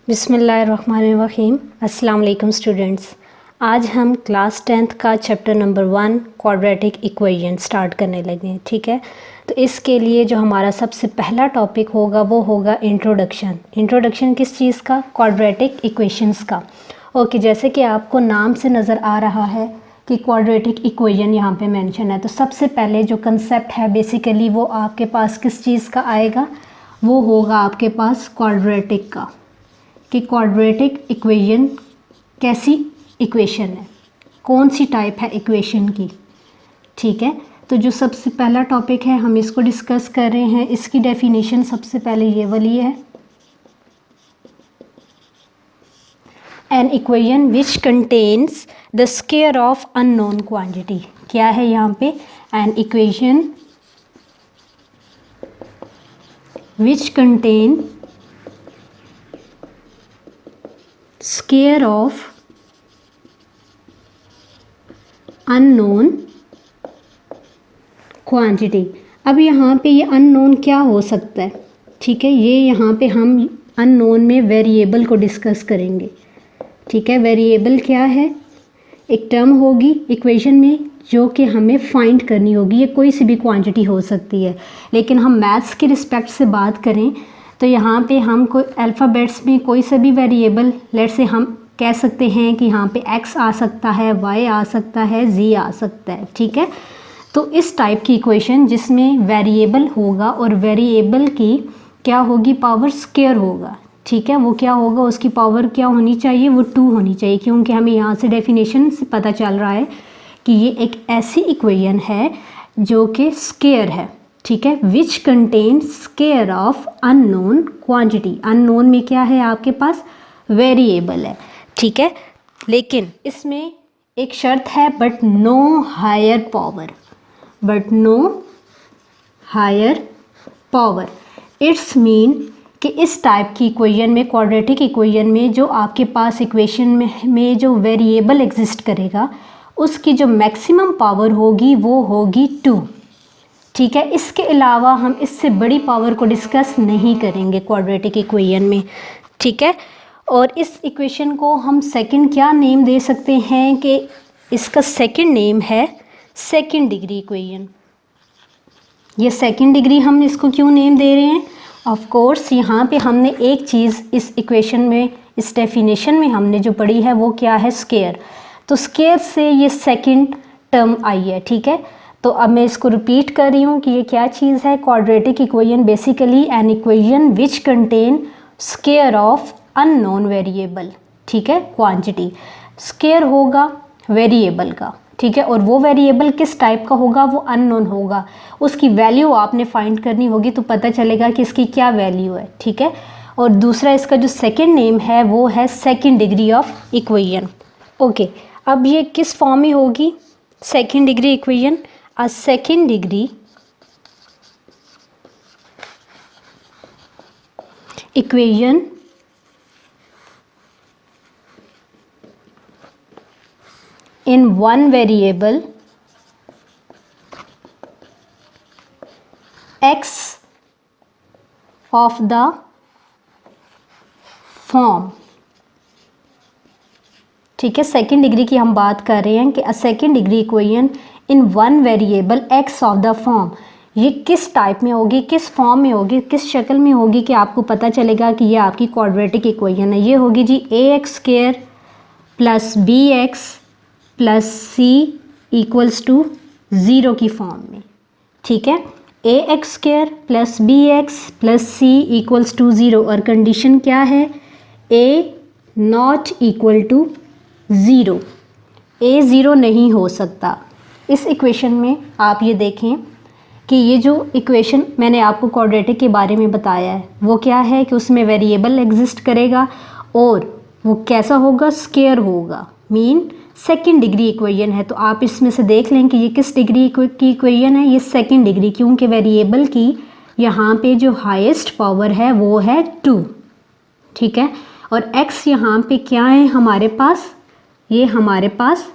बिस्मिल्लाहिर्रहमानिर्रहीम। अस्सलाम वालेकुम स्टूडेंट्स। आज हम क्लास 10th का chapter number 1 quadratic equation start करने लगे हैं। ठीक है, तो इसके लिए जो हमारा सबसे पहला टॉपिक होगा वो होगा इंट्रोडक्शन। इंट्रोडक्शन किस चीज़ का? क्वाड्रेटिक इक्वेशंस का। ओके, जैसे कि आपको नाम से नज़र आ रहा है कि क्वाड्रेटिक इक्वेशन यहाँ पे मेंशन है, तो सबसे पहले जो कंसेप्ट है बेसिकली वो आपके पास किस चीज़ का आएगा? वो होगा आपके पास क्वाड्रेटिक का, कि क्वाड्रेटिक इक्वेशन कैसी इक्वेशन है, कौन सी टाइप है इक्वेशन की। ठीक है, तो जो सबसे पहला टॉपिक है हम इसको डिस्कस कर रहे हैं। इसकी डेफिनेशन सबसे पहले ये वाली है, an equation which contains the square of unknown quantity. क्या है यहाँ पे? An equation which contain square of unknown quantity. अब यहाँ पे ये अननोन क्या हो सकता है? ठीक है, ये यहाँ पे हम अननोन में वेरिएबल को डिस्कस करेंगे। ठीक है, वेरिएबल क्या है? एक टर्म होगी इक्वेशन में जो कि हमें फाइंड करनी होगी। ये कोई सी भी क्वांटिटी हो सकती है, लेकिन हम मैथ्स के रिस्पेक्ट से बात करें तो यहाँ पे हम कोई अल्फ़ाबेट्स में कोई सा भी वेरिएबल, लेट से हम कह सकते हैं कि यहाँ पे x आ सकता है, y आ सकता है, z आ सकता है। ठीक है, तो इस टाइप की इक्वेशन जिसमें वेरिएबल होगा और वेरिएबल की क्या होगी? पावर स्क्वायर होगा। ठीक है, वो क्या होगा? उसकी पावर क्या होनी चाहिए? वो 2 होनी चाहिए, क्योंकि हमें यहाँ से डेफिनेशन से पता चल रहा है कि ये एक ऐसी इक्वेशन है जो कि स्क्वायर है। ठीक है, which contain square of unknown quantity. Unknown में क्या है आपके पास? वेरिएबल है। ठीक है, लेकिन इसमें एक शर्त है, but no higher power, but no higher power. It's mean कि इस टाइप की इक्वेशन में, क्वाड्रेटिक इक्वेशन में, जो आपके पास इक्वेशन में जो वेरिएबल एग्जिस्ट करेगा उसकी जो मैक्सिमम पावर होगी वो होगी 2। ठीक है, इसके अलावा हम इससे बड़ी पावर को डिस्कस नहीं करेंगे क्वाड्रेटिक इक्वेशन में। ठीक है, और इस इक्वेशन को हम सेकंड क्या नेम दे सकते हैं कि इसका सेकंड नेम है सेकंड डिग्री इक्वेशन। ये सेकंड डिग्री हम इसको क्यों नेम दे रहे हैं? ऑफ कोर्स यहाँ पे हमने एक चीज़ इस इक्वेशन में, इस डेफिनेशन में हमने जो पढ़ी है वो क्या है? स्क्वायर। तो स्क्वायर से ये सेकंड टर्म आई है। ठीक है, तो अब मैं इसको रिपीट कर रही हूँ कि ये क्या चीज़ है? Quadratic equation basically an equation which contain square of unknown variable. ठीक है, क्वांटिटी स्क्वायर होगा वेरिएबल का। ठीक है, और वो वेरिएबल किस टाइप का होगा? वो अननोन होगा। उसकी वैल्यू आपने फाइंड करनी होगी तो पता चलेगा कि इसकी क्या वैल्यू है। ठीक है, और दूसरा इसका जो सेकंड नेम है वो है second degree of equation. Okay, अब ये किस फॉर्म में होगी second degree equation? A second degree equation in one variable x of the form। ठीक है, सेकेंड डिग्री की हम बात कर रहे हैं कि a second degree equation in one variable x of the form. ये किस टाइप में होगी, किस फॉर्म में होगी, किस शक्ल में होगी कि आपको पता चलेगा कि ये आपकी क्वाड्रेटिक इक्वेशन है। ये होगी जी ax² plus bx plus c equals to 0 की फॉर्म में। ठीक है, ax² plus bx plus c equals to 0, और कंडीशन क्या है? a not equal to 0। a 0 नहीं हो सकता। इस इक्वेशन में आप ये देखें कि ये जो इक्वेशन मैंने आपको क्वाड्रेटिक के बारे में बताया है वो क्या है कि उसमें वेरिएबल एग्जिस्ट करेगा और वो कैसा होगा? स्क्वायर होगा, मीन सेकंड डिग्री इक्वेशन है। तो आप इसमें से देख लें कि ये किस डिग्री की इक्वेशन है? ये सेकंड डिग्री, क्योंकि वेरिएबल की यहाँ पे जो हाईएस्ट पावर है वो है 2। ठीक है, और x यहाँ पे क्या है हमारे पास? ये हमारे पास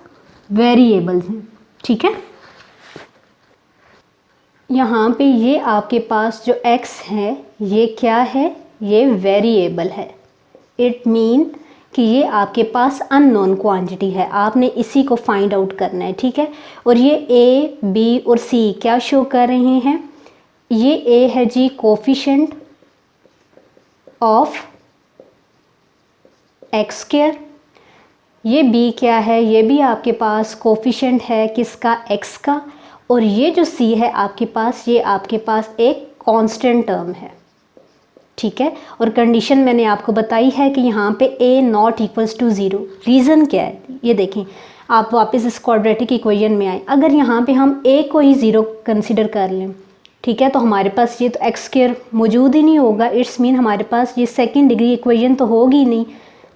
वेरिएबल्स हैं। ठीक है, यहाँ पे ये आपके पास जो x है ये क्या है? ये वेरिएबल है। इट मीन कि ये आपके पास अननोन क्वांटिटी है, आपने इसी को फाइंड आउट करना है, ठीक है। और ये ए, बी और सी क्या शो कर रहे हैं, ये ए है जी कोफिशिएंट ऑफ एक्स स्क्वायर, ये बी क्या है, ये भी आपके पास कोफिशिएंट है किसका, एक्स का, और ये जो सी है आपके पास, ये आपके पास एक कांस्टेंट टर्म है, ठीक है। और कंडीशन मैंने आपको बताई है कि यहाँ पे a not equals to 0। Reason क्या है, ये देखें, आप वापस इस क्वाड्रेटिक इक्वेशन में आए, अगर यहाँ पे हम a को ही 0 कंसिडर कर लें, ठीक है, तो हमारे पास ये तो एक्स स्क्वायर मौजूद ही नहीं होगा, इट्स मीन हमारे पास ये सेकंड डिग्री इक्वेशन तो होगी नहीं,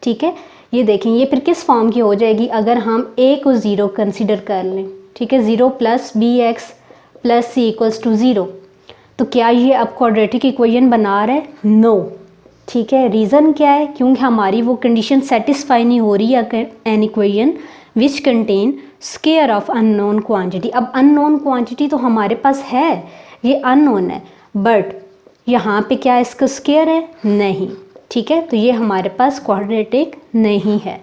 ठीक है। ये देखें, ये फिर किस फॉर्म की हो जाएगी, अगर हम a को 0 कंसिडर कर लें, ठीक है, 0 plus B x plus C equals to 0, तो क्या ये अब क्वाड्रेटिक इक्वेशन बना रहा है, नो, ठीक है। रीज़न क्या है, क्योंकि हमारी वो कंडीशन सेटिस्फाई नहीं हो रही है, an equation which contain square of unknown quantity. अब अननोन क्वांटिटी तो हमारे पास है, ये अननोन है, बट यहाँ पे क्या इसका स्क्वायर है, नहीं, ठीक है, तो ये हमारे पास क्वाड्रेटिक नहीं है।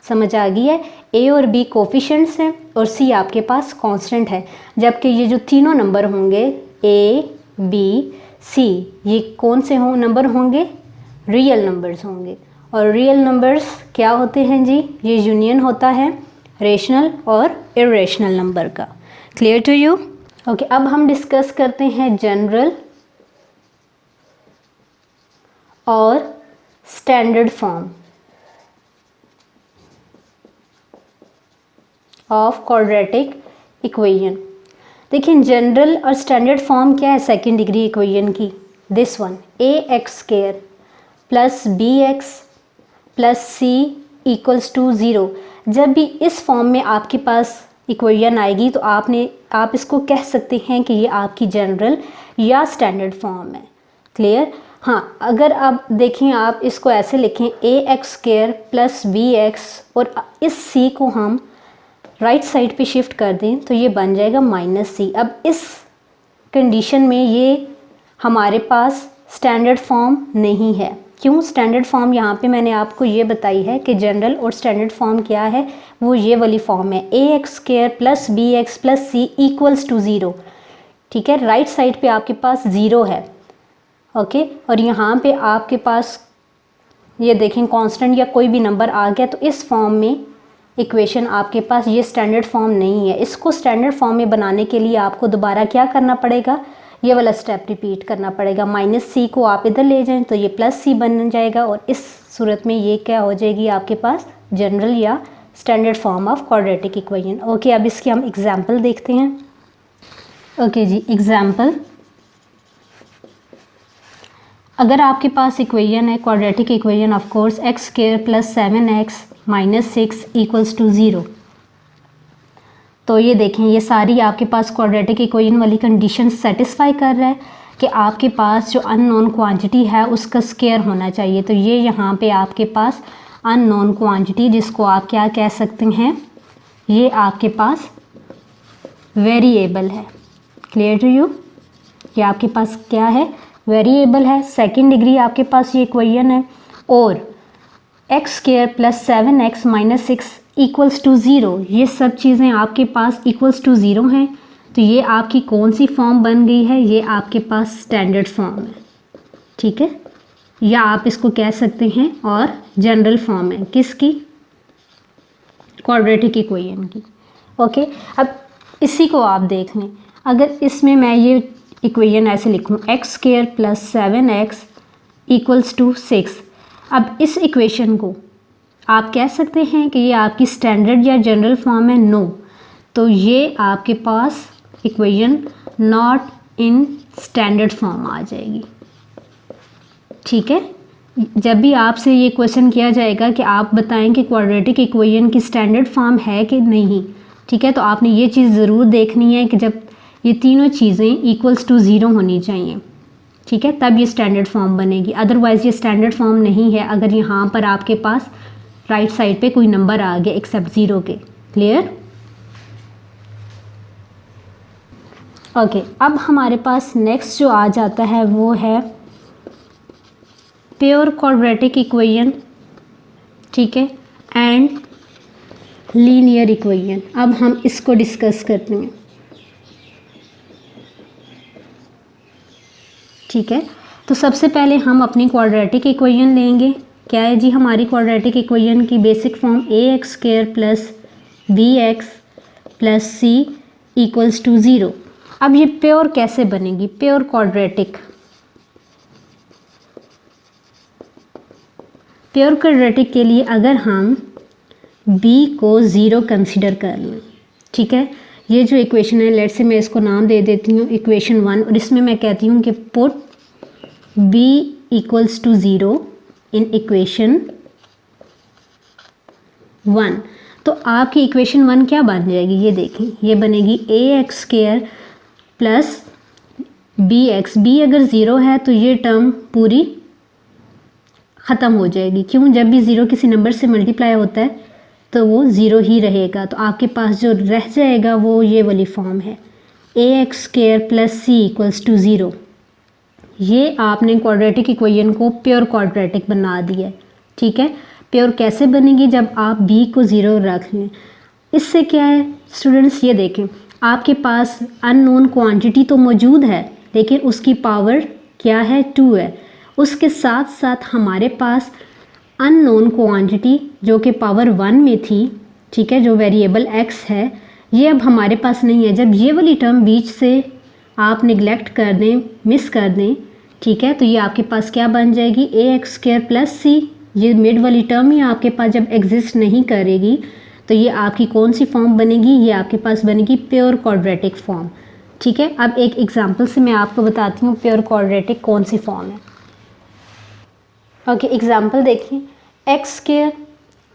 समझ आ गई है, ए और बी कोफिशिएंट्स हैं और सी आपके पास कांस्टेंट है, जबकि ये जो तीनों नंबर होंगे ए, बी, सी, ये कौन से नंबर होंगे, रियल नंबर्स होंगे। और रियल नंबर्स क्या होते हैं जी, ये यूनियन होता है रेशनल और इरेशनल नंबर का। Clear to you? ओके, अब हम डिस्कस करते हैं जनरल और standard form of quadratic equation. देखिए, जनरल और स्टैंडर्ड फॉर्म क्या है सेकंड डिग्री इक्वेशन की, this one, a x square plus B x plus C equals to 0। जब भी इस फॉर्म में आपके पास इक्वेशन आएगी तो आप इसको कह सकते हैं कि ये आपकी जनरल या स्टैंडर्ड फॉर्म है। क्लियर? हाँ, अगर आप देखें, आप इसको ऐसे लिखें, A x square plus B X, और इस सी को हम राइट साइड पे शिफ्ट कर दें तो ये बन जाएगा माइनस सी। अब इस कंडीशन में ये हमारे पास स्टैंडर्ड फॉर्म नहीं है। क्यों? स्टैंडर्ड फॉर्म यहाँ पे मैंने आपको ये बताई है कि जनरल और स्टैंडर्ड फॉर्म क्या है, वो ये वाली फॉर्म है, A x square plus B x plus C equals to 0, ठीक है। राइट साइड पे आपके पास 0 है, ओके, और यहाँ पे आपके पास ये देखें कांस्टेंट या कोई भी नंबर आ गया, तो इस फॉर्म में इक्वेशन आपके पास ये स्टैंडर्ड फॉर्म नहीं है। इसको स्टैंडर्ड फॉर्म में बनाने के लिए आपको दोबारा क्या करना पड़ेगा, ये वाला स्टेप रिपीट करना पड़ेगा। माइनस सी को आप इधर ले जाएं तो ये प्लस सी बन जाएगा, और इस सूरत में ये क्या हो जाएगी आपके पास, जनरल या standard form of quadratic equation. Okay, अब इसके हम एग्जाम्पल देखते हैं। ओके जी, एग्जाम्पल, अगर आपके पास इक्वेशन है quadratic equation of course x square plus 7x minus 6 equals to 0, तो ये देखें, ये सारी आपके पास क्वाड्रेटिक इक्वेशन वाली कंडीशन सेटिस्फाई कर रहा है कि आपके पास जो अननोन क्वांटिटी है उसका स्क्वायर होना चाहिए। तो ये यहाँ पे आपके पास अननोन क्वांटिटी, जिसको आप क्या कह सकते हैं, ये आपके पास वेरिएबल है। Clear to you? ये आपके पास क्या है, वेरिएबल है। सेकंड डिग्री आपके पास ये इक्वेशन है, और x square plus 7x minus 6 equals to 0, ये सब चीज़ें आपके पास इक्वल्स टू 0 हैं। तो ये आपकी कौन सी फॉर्म बन गई है, ये आपके पास स्टैंडर्ड फॉर्म है, ठीक है, या आप इसको कह सकते हैं और जनरल फॉर्म है किसकी, क्वाड्रेटिक इक्वेशन की। ओके, अब इसी को आप देख लें, अगर इसमें मैं ये इक्वेशन ऐसे लिखूँ, x square plus 7x equals to 6, अब इस इक्वेशन को आप कह सकते हैं कि ये आपकी स्टैंडर्ड या जनरल फॉर्म है, नो, तो ये आपके पास equation not in standard form आ जाएगी, ठीक है। जब भी आपसे ये क्वेश्चन किया जाएगा कि आप बताएं कि क्वाड्रेटिक इक्वेशन की स्टैंडर्ड फॉर्म है कि नहीं, ठीक है, तो आपने ये चीज़ ज़रूर देखनी है कि जब ये तीनों चीज़ें इक्वल्स टू 0 होनी चाहिए, ठीक है, तब ये स्टैंडर्ड फॉर्म बनेगी। अदरवाइज़ ये स्टैंडर्ड फॉर्म नहीं है अगर यहाँ पर आपके पास राइट साइड पे कोई नंबर आ गया एक्सेप्ट 0 के। क्लियर? ओके, अब हमारे पास नेक्स्ट जो आ जाता है वो है प्योर क्वाड्रेटिक इक्वेशन ठीक है, एंड लीनियर इक्वेशन। अब हम इसको डिस्कस करते हैं। ठीक है, तो सबसे पहले हम अपनी क्वाड्रेटिक इक्वेशन लेंगे। क्या है जी हमारी क्वाड्रेटिक इक्वेशन की basic form ax² plus bx plus c equals to 0। अब ये प्योर कैसे बनेगी, प्योर क्वाड्रेटिक। प्योर क्वाड्रेटिक के लिए अगर हम b को 0 कंसीडर कर लें, ठीक है, ये जो इक्वेशन है, लेट्स से मैं इसको नाम दे देती हूँ इक्वेशन 1, और इसमें मैं कहती हूँ कि put b equals to 0 in equation 1। तो आपकी इक्वेशन 1 क्या बन जाएगी, ये देखें, ये बनेगी ax² प्लस bx। b अगर 0 है तो ये टर्म पूरी ख़त्म हो जाएगी। क्यों, जब भी 0 किसी नंबर से मल्टीप्लाई होता है तो वो 0 ही रहेगा। तो आपके पास जो रह जाएगा वो ये वाली फॉर्म है ax² plus c equals to 0। ये आपने क्वाड्रेटिक इक्वेशन को प्योर क्वाड्रेटिक बना दिया है। ठीक है, प्योर कैसे बनेगी, जब आप b को 0 रख लें। इससे क्या है स्टूडेंट्स, ये देखें, आपके पास अननोन क्वांटिटी तो मौजूद है लेकिन उसकी पावर क्या है, 2 है। उसके साथ साथ हमारे पास अननोन क्वांटिटी जो कि पावर 1 में थी, ठीक है, जो वेरिएबल x है, ये अब हमारे पास नहीं है। जब ये वाली टर्म बीच से आप निगलेक्ट कर दें, मिस कर दें, ठीक है, तो ये आपके पास क्या बन जाएगी, ax² प्लस c। ये मिड वाली टर्म ही आपके पास जब एग्जिस्ट नहीं करेगी तो ये आपकी कौन सी फॉर्म बनेगी, ये आपके पास बनेगी प्योर क्वाड्रेटिक फॉर्म। ठीक है, अब एक एग्जांपल से मैं आपको बताती हूँ प्योर क्वाड्रेटिक कौन सी फॉर्म है। ओके, एग्जांपल देखिए, x²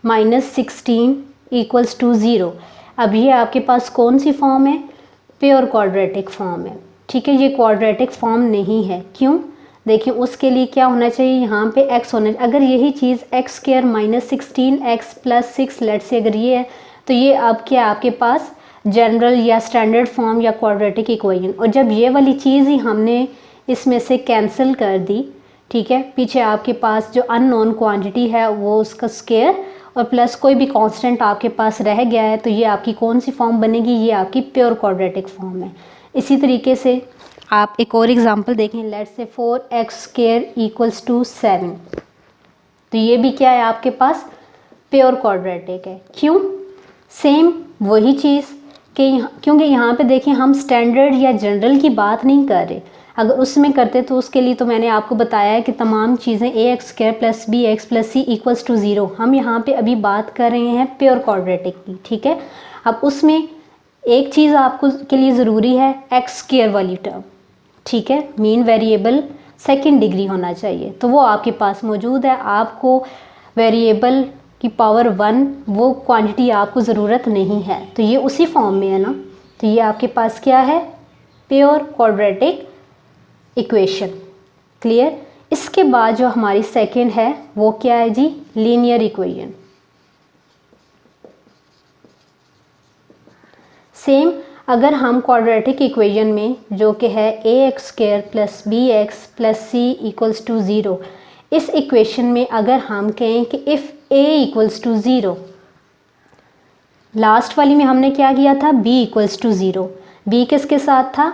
माइनस 16 इक्वल्स टू 0। अब ये आपके पास कौन सी फॉर्म है, प्योर क्वाड्रेटिक फॉर्म है। ठीक है, ये क्वाड्रेटिक फॉर्म नहीं है। क्यों, देखिए उसके लिए क्या होना चाहिए, यहाँ पे x होना चाहिए। अगर यही चीज़ x² minus 16x plus 6 late से अगर ये है तो ये अब क्या आपके पास जनरल या स्टैंडर्ड फॉर्म या क्वाड्रेटिक इक्वेशन। और जब ये वाली चीज़ ही हमने इसमें से कैंसिल कर दी, ठीक है, पीछे आपके पास जो अननोन क्वांटिटी है वो उसका स्क्वायर और प्लस कोई भी कांस्टेंट आपके पास रह गया है, तो ये आपकी कौन सी फॉर्म बनेगी, ये आपकी प्योर क्वाड्रेटिक फॉर्म है। इसी तरीके से आप एक और एग्जांपल देखें, let's say 4x² equals to 7। तो ये भी क्या है आपके पास, प्योर क्वाड्रेटिक है। क्यों, सेम वही चीज़ कि क्योंकि यहाँ पे देखें हम स्टैंडर्ड या जनरल की बात नहीं कर रहे। अगर उसमें करते तो उसके लिए तो मैंने आपको बताया है कि तमाम चीज़ें ax² plus bx plus c equals to 0। हम यहाँ पे अभी बात कर रहे हैं प्योर क्वाड्रेटिक की। ठीक है, अब उसमें एक चीज़ आपको के लिए ज़रूरी है x² वाली टर्म, ठीक है, मीन वेरिएबल सेकंड डिग्री होना चाहिए, तो वो आपके पास मौजूद है। आपको वेरिएबल की पावर 1 वो क्वांटिटी आपको ज़रूरत नहीं है, तो ये उसी फॉर्म में है ना। तो ये आपके पास क्या है, प्योर क्वाड्रेटिक इक्वेशन। क्लियर। इसके बाद जो हमारी सेकंड है वो क्या है जी, लीनियर इक्वेशन। सेम अगर हम क्वाड्रेटिक इक्वेशन में जो कि है ax² plus bx plus c equals to 0, इस इक्वेशन में अगर हम कहें कि if a equals to 0, last वाली में हमने क्या किया था, b इक्वल्स टू 0, b किसके साथ था,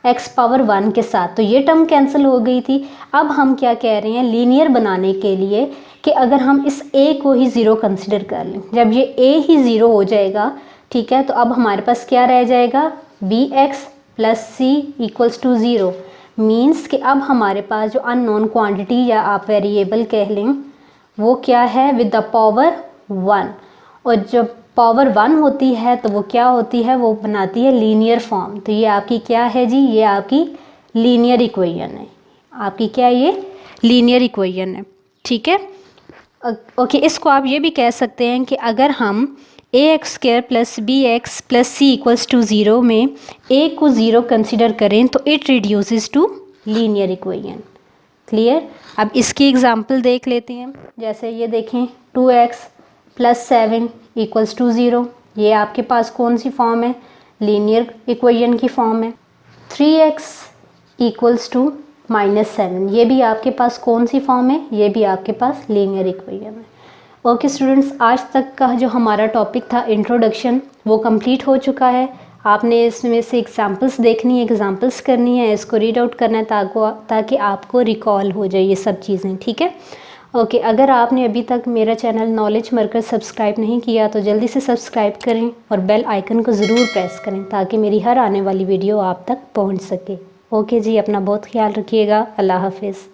x पावर 1 के साथ, तो ये टर्म कैंसिल हो गई थी। अब हम क्या कह रहे हैं, लीनियर बनाने के लिए कि अगर हम इस a को ही 0 कंसिडर कर लें, जब ये a ही 0 हो जाएगा, ठीक है, तो अब हमारे पास क्या रह जाएगा, bx plus c equals to 0। Means कि अब हमारे पास जो अननोन क्वांटिटी या आप वेरिएबल कह लें वो क्या है, विद द पावर 1। और जब पावर 1 होती है तो वो क्या होती है, वो बनाती है लीनियर फॉर्म। तो ये आपकी क्या है जी, ये आपकी लीनियर इक्वेशन है। आपकी क्या है, ये लीनियर इक्वेशन है। ठीक है, ओके, इसको आप ये भी कह सकते हैं कि अगर हम ax² plus bx plus c equals to 0 में a को 0 कंसिडर करें तो it reduces to linear equation. Clear. अब इसकी एग्जांपल देख लेते हैं। जैसे ये देखें 2x प्लस 7 इक्वल्स टू 0, ये आपके पास कौन सी फॉर्म है, लीनियर इक्वेशन की फॉर्म है। 3x इक्वल्स टू -7, ये भी आपके पास कौन सी फॉर्म है, ये भी आपके पास लीनियर इक्वेशन है। ओके स्टूडेंट्स, आज तक का जो हमारा टॉपिक था इंट्रोडक्शन वो कंप्लीट हो चुका है। आपने इसमें से एग्जांपल्स देखनी है, एग्जांपल्स करनी है, इसको रीड आउट करना है ताकि आपको रिकॉल हो जाए ये सब चीज़ें, ठीक है। ओके, अगर आपने अभी तक मेरा चैनल नॉलेज मरकज़ सब्सक्राइब नहीं किया तो जल्दी से सब्सक्राइब करें और बेल आइकन को ज़रूर प्रेस करें ताकि मेरी हर आने वाली वीडियो आप तक पहुंच सके। ओके जी, अपना बहुत ख्याल रखिएगा। अल्लाह हाफिज़।